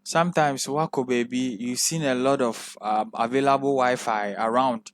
Sometimes wako baby, you've seen a lot of available Wi-Fi around,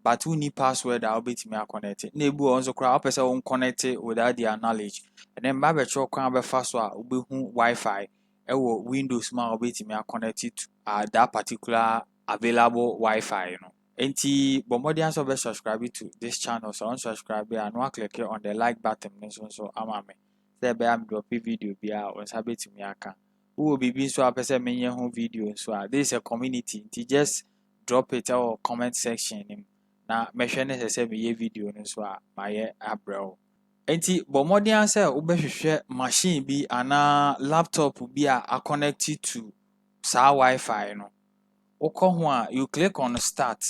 but we need password I'll be to me connect. Nebu also cry up as own connected without their knowledge. And then Baba Chok can be fast will be Wi-Fi. Windows ma will be to me connected to that particular available Wi-Fi, you know. Enti bomodians of subscribe to this channel, so unsubscribe and no click on the like button so amame. There be am drop video be on sabit to me aka. Who will be so a person many home video so this is a community. Just drop it or comment section. Na mehwe ne sese me video no so a maye abrew. Enti bomodian say ubehwehwe machine bi ana laptop bi a connected to sa Wi-Fi no. Oko ho a you click on start.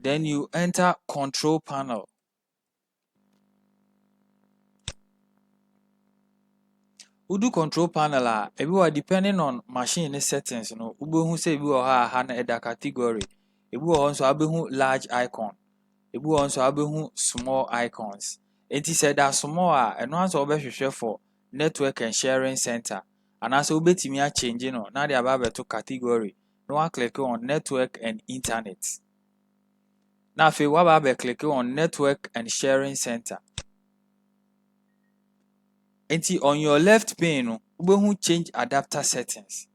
Then you enter control panel. Udu control panel everyone depending on machine settings, you know. Ubehu say ebi ha na eda category. Ebi also abehu large icon. Ebi also abehu small icons. Enti said that small and once obehwehwe for network and sharing center. And as obetimi a change no na dey about to category. No one click on network and internet. Now if you want click on network and sharing center. And on your left pane, you change adapter settings.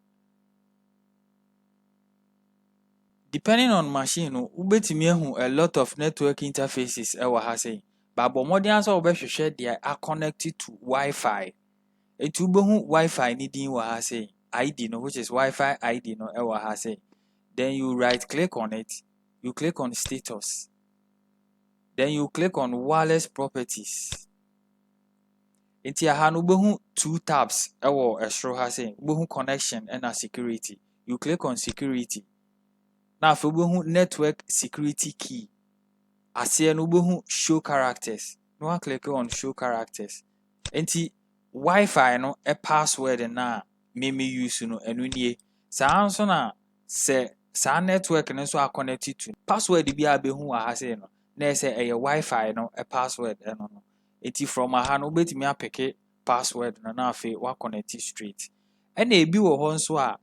Depending on machine, you a lot of network interfaces. But modern they are connected to Wi-Fi. And to Wi-Fi needing ID, which is Wi-Fi ID. Then you right click on it. You click on status. Then you click on wireless properties. Inti aha no behu two tabs ewo esro ha say behu connection and security. You click on security. Now for behu network security key. Ase no behu show characters. No one click on show characters. Inti Wi-Fi no a password na me use no enu nie. Sa anso na se sa network no so are connected to. Password bi a behu aha say no. Na say a Wi-Fi no a password no. Eti from aha no betimi apeke password na afi wa connect straight. And ebi wo ho nso a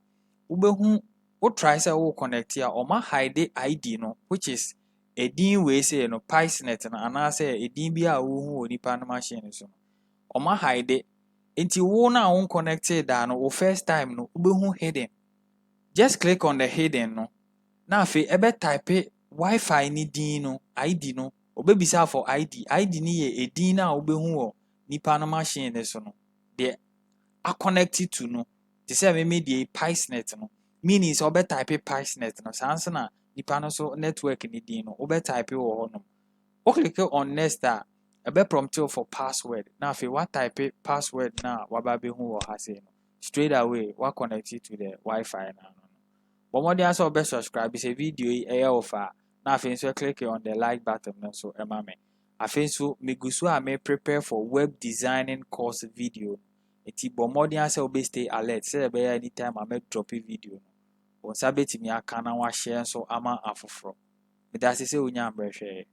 ubehu wo try say wo connect a o ma hide ID no, which is a din we say no PiSnet na ana say a din bi a wo hu onipa no machine so. O ma hide enti wo na wo connected da no wo first time no ubehu hidden. Just click on the hidden no. Na afi ebe type Wi-Fi ni din no ID no obebisa for ID ni ye edin na obehu wo nipa no machine ne so no de a connected to no they say me the PiSnet no meaning so obe type PiSnet no sanse na nipa no so network ni din no obe type wo ho no o click on next ebe prompt you for password na fe what type password na waba behu wo ha say no straight away wa connect to the Wi-Fi na no but more than so be subscribe is a video e offer. Now, I so click on the like button so emame. I so me gusu a me prepare for web designing course video. Eti bomodian say obe stay alert. Say be anytime I make drop a video. On sabeti mi aka na wa share so ama afoforo. Me da say onya ambrehwe.